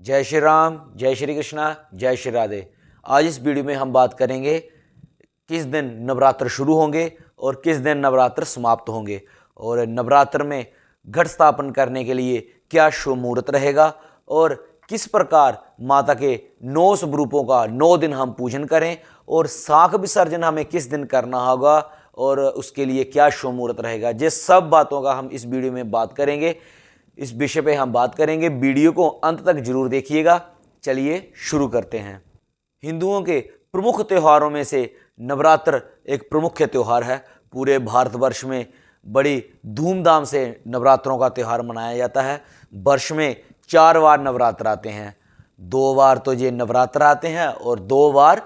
जय श्री राम, जय श्री कृष्णा, जय श्री राधे। आज इस वीडियो में हम बात करेंगे किस दिन नवरात्र शुरू होंगे और किस दिन नवरात्र समाप्त होंगे, और नवरात्र में घट स्थापन करने के लिए क्या शुभ मुहूर्त रहेगा और किस प्रकार माता के 9 स्वरूपों का 9 दिन हम पूजन करें, और शांख विसर्जन हमें किस दिन करना होगा और उसके लिए क्या शुभ मुहूर्त रहेगा। ये सब बातों का हम इस वीडियो में बात करेंगे। इस विषय पे हम बात करेंगे, वीडियो को अंत तक जरूर देखिएगा। चलिए शुरू करते हैं। हिंदुओं के प्रमुख त्योहारों में से नवरात्र एक प्रमुख त्योहार है। पूरे भारतवर्ष में बड़ी धूमधाम से नवरात्रों का त्यौहार मनाया जाता है। वर्ष में 4 बार नवरात्र आते हैं। 2 बार तो ये नवरात्र आते हैं और 2 बार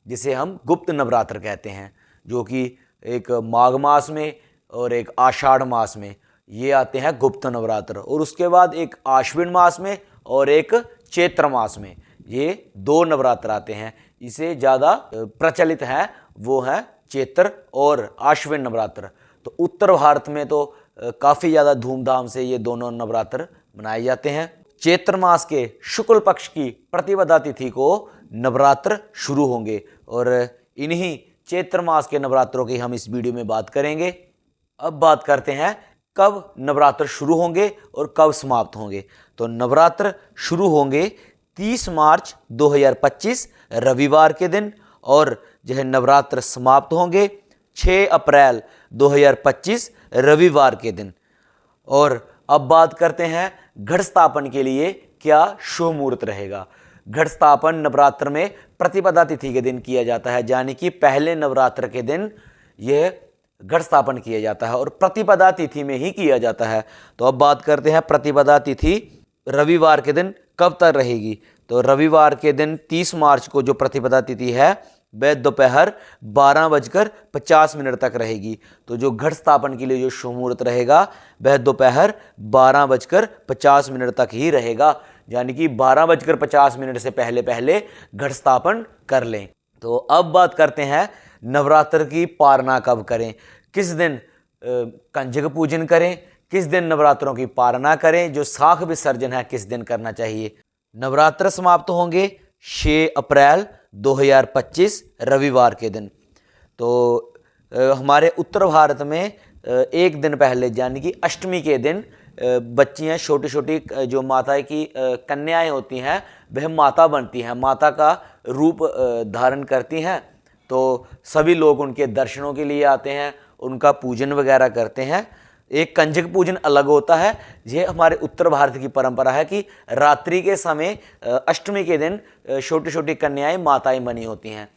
जिसे हम गुप्त नवरात्र कहते हैं, जो कि एक माघ मास में और एक आषाढ़ मास में ये आते हैं गुप्त नवरात्र, और उसके बाद एक आश्विन मास में और एक चैत्र मास में ये 2 नवरात्र आते हैं। इसे ज़्यादा प्रचलित है वो है चैत्र और आश्विन नवरात्र। तो उत्तर भारत में तो काफ़ी ज़्यादा धूमधाम से ये दोनों नवरात्र मनाए जाते हैं। चैत्र मास के शुक्ल पक्ष की प्रतिपदा तिथि को नवरात्र शुरू होंगे, और इन्हीं चैत्र मास के नवरात्रों की हम इस वीडियो में बात करेंगे। अब बात करते हैं कब नवरात्र शुरू होंगे और कब समाप्त होंगे। तो नवरात्र शुरू होंगे 30 मार्च 2025 रविवार के दिन, और यह नवरात्र समाप्त होंगे 6 अप्रैल 2025 रविवार के दिन। और अब बात करते हैं घट स्थापन के लिए क्या शुभ मुहूर्त रहेगा। घट स्थापन नवरात्र में प्रतिपदा तिथि के दिन किया जाता है, यानी कि पहले नवरात्र के दिन यह घट स्थापन किया जाता है और प्रतिपदा तिथि में ही किया जाता है। तो अब बात करते हैं प्रतिपदा तिथि रविवार के दिन कब तक रहेगी। तो रविवार के दिन 30 मार्च को जो प्रतिपदा तिथि है वह दोपहर 12:50 तक रहेगी। तो जो घट स्थापन के लिए जो शुभ मुहूर्त रहेगा वह दोपहर 12:50 तक ही रहेगा, यानी कि 12:50 से पहले पहले घट स्थापन कर लें। तो अब बात करते हैं नवरात्र की पारना कब करें, किस दिन कंजक पूजन करें, किस दिन नवरात्रों की पारना करें, जो शांख विसर्जन है किस दिन करना चाहिए। नवरात्र समाप्त होंगे 6 अप्रैल 2025 रविवार के दिन। तो हमारे उत्तर भारत में एक दिन पहले, यानी कि अष्टमी के दिन बच्चियां छोटी छोटी जो माता की कन्याएं होती हैं वह माता बनती हैं, माता का रूप धारण करती हैं। तो सभी लोग उनके दर्शनों के लिए आते हैं, उनका पूजन वगैरह करते हैं। एक कंजक पूजन अलग होता है। ये हमारे उत्तर भारत की परंपरा है कि रात्रि के समय अष्टमी के दिन छोटी छोटी कन्याएं माताएं बनी होती हैं।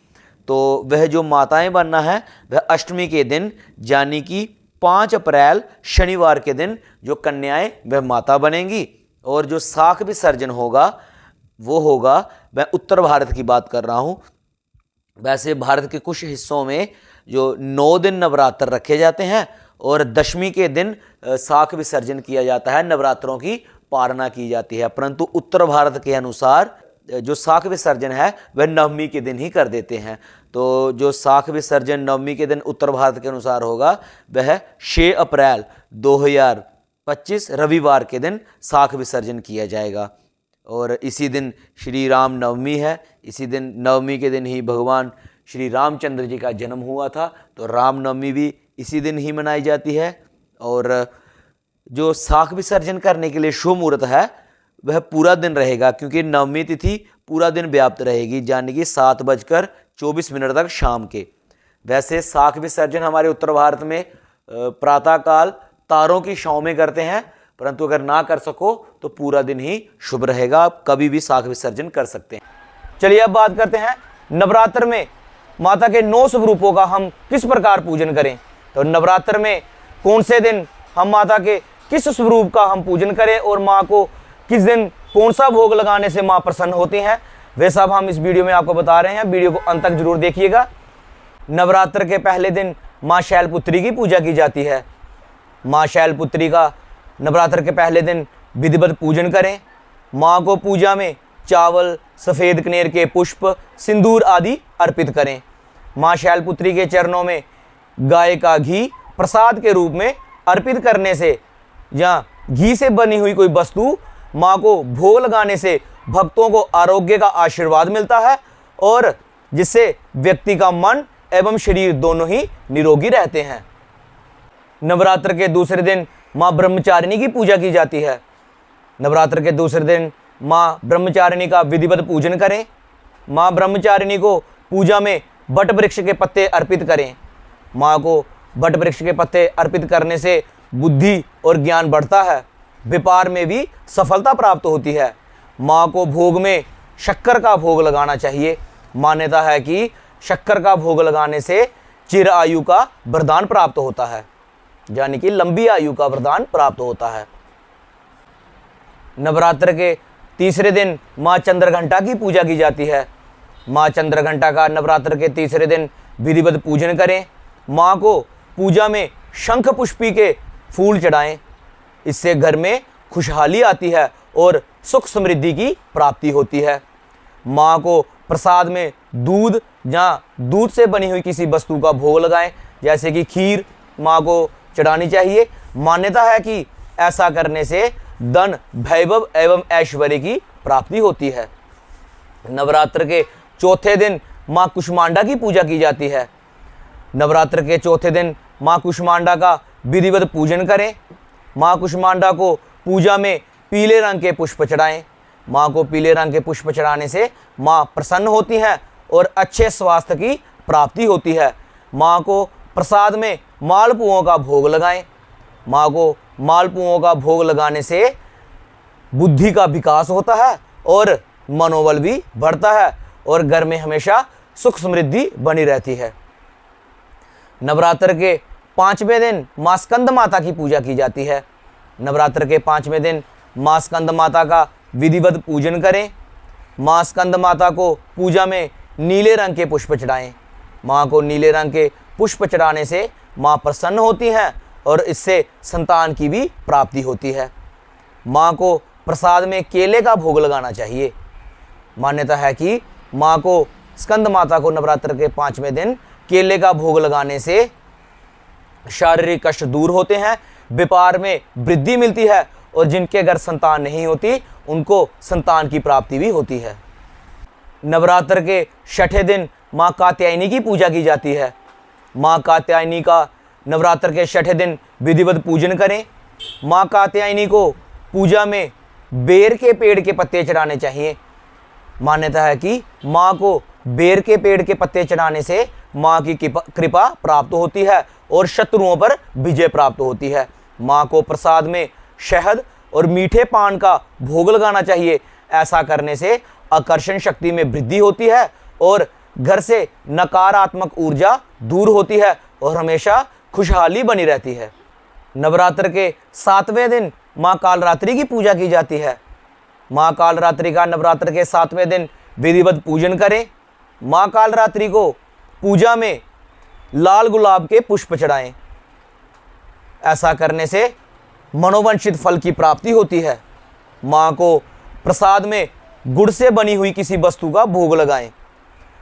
तो वह जो माताएं बनना है वह अष्टमी के दिन, यानी कि 5 अप्रैल शनिवार के दिन जो कन्याएं वह माता बनेंगी। और जो शांख विसर्जन होगा वो होगा, मैं उत्तर भारत की बात कर रहा हूँ। वैसे भारत के कुछ हिस्सों में जो 9 दिन नवरात्र रखे जाते हैं और दशमी के दिन शांख विसर्जन किया जाता है, नवरात्रों की पारना की जाती है। परंतु उत्तर भारत के अनुसार जो शांख विसर्जन है वह नवमी के दिन ही कर देते हैं। तो जो शांख विसर्जन नवमी के दिन उत्तर भारत के अनुसार होगा वह 6 अप्रैल 2025 रविवार के दिन शांख विसर्जन किया जाएगा। और इसी दिन श्री राम नवमी है। इसी दिन नवमी के दिन ही भगवान श्री रामचंद्र जी का जन्म हुआ था। तो रामनवमी भी इसी दिन ही मनाई जाती है। और जो शांख विसर्जन करने के लिए शुभ मुहूर्त है वह पूरा दिन रहेगा, क्योंकि नवमी तिथि पूरा दिन व्याप्त रहेगी, यानी कि 7:24 तक शाम के। वैसे शांख विसर्जन हमारे उत्तर भारत में प्रातःकाल तारों की छांव में करते हैं, परंतु अगर ना कर सको तो पूरा दिन ही शुभ रहेगा, आप कभी भी शांख विसर्जन कर सकते हैं। चलिए अब बात करते हैं नवरात्र में माता के 9 स्वरूपों का हम किस प्रकार पूजन करें। तो नवरात्र में कौन से दिन हम माता के किस स्वरूप का हम पूजन करें और माँ को किस दिन कौन सा भोग लगाने से माँ प्रसन्न होती हैं, वे सब हम इस वीडियो में आपको बता रहे हैं। वीडियो को अंत तक जरूर देखिएगा। नवरात्र के पहले दिन माँ शैलपुत्री की पूजा की जाती है। माँ शैलपुत्री का नवरात्र के पहले दिन विधिवत पूजन करें। माँ को पूजा में चावल, सफ़ेद कनेर के पुष्प, सिंदूर आदि अर्पित करें। माँ शैलपुत्री के चरणों में गाय का घी प्रसाद के रूप में अर्पित करने से या घी से बनी हुई कोई वस्तु माँ को भोग लगाने से भक्तों को आरोग्य का आशीर्वाद मिलता है और जिससे व्यक्ति का मन एवं शरीर दोनों ही निरोगी रहते हैं। नवरात्र के दूसरे दिन माँ ब्रह्मचारिणी की पूजा की जाती है। नवरात्र के दूसरे दिन माँ ब्रह्मचारिणी का विधिवत पूजन करें। माँ ब्रह्मचारिणी को पूजा में बट वृक्ष के पत्ते अर्पित करें। माँ को बट वृक्ष के पत्ते अर्पित करने से बुद्धि और ज्ञान बढ़ता है, व्यापार में भी सफलता प्राप्त होती है। माँ को भोग में शक्कर का भोग लगाना चाहिए। मान्यता है कि शक्कर का भोग लगाने से चिर आयु का वरदान प्राप्त होता है, यानी कि लंबी आयु का वरदान प्राप्त होता है। नवरात्र के तीसरे दिन माँ चंद्रघंटा की पूजा की जाती है। माँ चंद्रघंटा का नवरात्र के तीसरे दिन विधिवत पूजन करें। माँ को पूजा में शंख पुष्पी के फूल चढ़ाएं। इससे घर में खुशहाली आती है और सुख समृद्धि की प्राप्ति होती है। माँ को प्रसाद में दूध या दूध से बनी हुई किसी वस्तु का भोग लगाएं, जैसे कि खीर माँ को चढ़ानी चाहिए। मान्यता है कि ऐसा करने से धन, वैभव एवं ऐश्वर्य की प्राप्ति होती है। नवरात्र के चौथे दिन माँ कुष्मांडा की पूजा की जाती है। नवरात्र के चौथे दिन माँ कुष्मांडा का विधिवत पूजन करें। माँ कुष्मांडा को पूजा में पीले रंग के पुष्प चढ़ाएं। माँ को पीले रंग के पुष्प चढ़ाने से माँ प्रसन्न होती हैं और अच्छे स्वास्थ्य की प्राप्ति होती है। माँ को प्रसाद में मालपुओं का भोग लगाएं। माँ को मालपुओं का भोग लगाने से बुद्धि का विकास होता है और मनोबल भी बढ़ता है और घर में हमेशा सुख समृद्धि बनी रहती है। नवरात्र के पांचवें दिन माँ स्कंद माता की पूजा की जाती है। नवरात्र के पांचवें दिन माँ स्कंद माता का विधिवत पूजन करें। माँ स्कंद माता को पूजा में नीले रंग के पुष्प चढ़ाएं। माँ को नीले रंग के पुष्प चढ़ाने से माँ प्रसन्न होती हैं और इससे संतान की भी प्राप्ति होती है। माँ को प्रसाद में केले का भोग लगाना चाहिए। मान्यता है कि माँ को स्कंद माता को नवरात्र के पांचवें दिन केले का भोग लगाने से शारीरिक कष्ट दूर होते हैं, व्यापार में वृद्धि मिलती है और जिनके घर संतान नहीं होती उनको संतान की प्राप्ति भी होती है। नवरात्र के छठे दिन माँ कात्यायनी की पूजा की जाती है। माँ कात्यायनी का नवरात्र के छठे दिन विधिवत पूजन करें। माँ कात्यायनी को पूजा में बेर के पेड़ के पत्ते चढ़ाने चाहिए। मान्यता है कि माँ को बेर के पेड़ के पत्ते चढ़ाने से माँ की कृपा प्राप्त होती है और शत्रुओं पर विजय प्राप्त होती है। माँ को प्रसाद में शहद और मीठे पान का भोग लगाना चाहिए। ऐसा करने से आकर्षण शक्ति में वृद्धि होती है और घर से नकारात्मक ऊर्जा दूर होती है और हमेशा खुशहाली बनी रहती है। नवरात्र के सातवें दिन माँ कालरात्रि की पूजा की जाती है। माँ कालरात्रि का नवरात्र के सातवें दिन विधिवत पूजन करें। माँ कालरात्रि को पूजा में लाल गुलाब के पुष्प चढ़ाएं। ऐसा करने से मनोवांछित फल की प्राप्ति होती है। माँ को प्रसाद में गुड़ से बनी हुई किसी वस्तु का भोग लगाएं।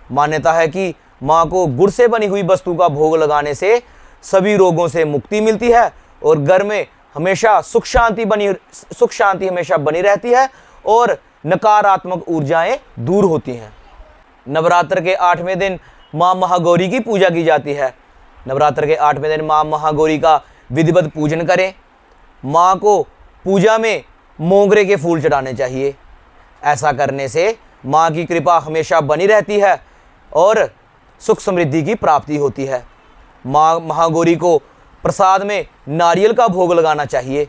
मान्यता है कि माँ को गुड़ से बनी हुई वस्तु का भोग लगाने से सभी रोगों से मुक्ति मिलती है और घर में हमेशा सुख शांति हमेशा बनी रहती है और नकारात्मक ऊर्जाएं दूर होती हैं। नवरात्र के आठवें दिन माँ महागौरी की पूजा की जाती है। नवरात्र के आठवें दिन माँ महागौरी का विधिवत पूजन करें। माँ को पूजा में मोगरे के फूल चढ़ाने चाहिए। ऐसा करने से माँ की कृपा हमेशा बनी रहती है और सुख समृद्धि की प्राप्ति होती है। माँ महागौरी को प्रसाद में नारियल का भोग लगाना चाहिए।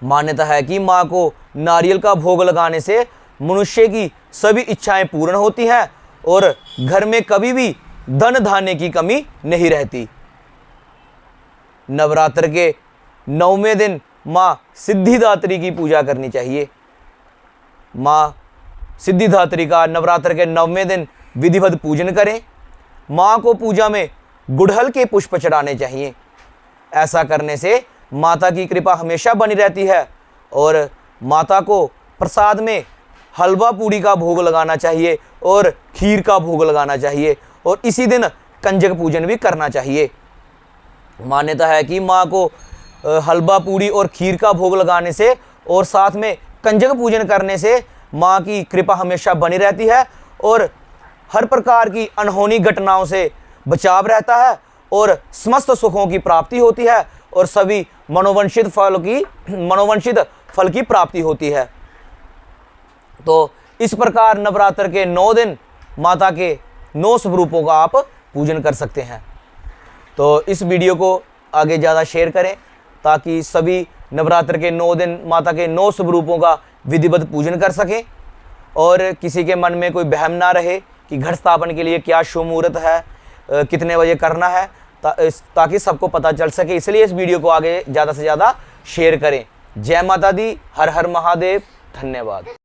मान्यता है कि माँ को नारियल का भोग लगाने से मनुष्य की सभी इच्छाएं पूर्ण होती हैं और घर में कभी भी धन धान्य की कमी नहीं रहती। नवरात्र के नौवें दिन माँ सिद्धिदात्री की पूजा करनी चाहिए। माँ सिद्धिदात्री का नवरात्र के नौवें दिन विधिवत पूजन करें। माँ को पूजा में गुड़हल के पुष्प चढ़ाने चाहिए। ऐसा करने से माता की कृपा हमेशा बनी रहती है और माता को प्रसाद में हलवा पूड़ी का भोग लगाना चाहिए और खीर का भोग लगाना चाहिए और इसी दिन कंजक पूजन भी करना चाहिए। मान्यता है कि माँ को हलवा पूड़ी और खीर का भोग लगाने से और साथ में कंजक पूजन करने से माँ की कृपा हमेशा बनी रहती है और हर प्रकार की अनहोनी घटनाओं से बचाव रहता है और समस्त सुखों की प्राप्ति होती है और सभी मनोवांछित फल की प्राप्ति होती है। तो इस प्रकार नवरात्र के 9 दिन माता के 9 स्वरूपों का आप पूजन कर सकते हैं। तो इस वीडियो को आगे ज़्यादा शेयर करें ताकि सभी नवरात्र के 9 दिन माता के 9 स्वरूपों का विधिवत पूजन कर सकें और किसी के मन में कोई वहम ना रहे कि घट स्थापन के लिए क्या शुभ मुहूर्त है, कितने बजे करना है, ताकि सबको पता चल सके। इसलिए इस वीडियो को आगे ज़्यादा से ज़्यादा शेयर करें। जय माता दी, हर हर महादेव, धन्यवाद।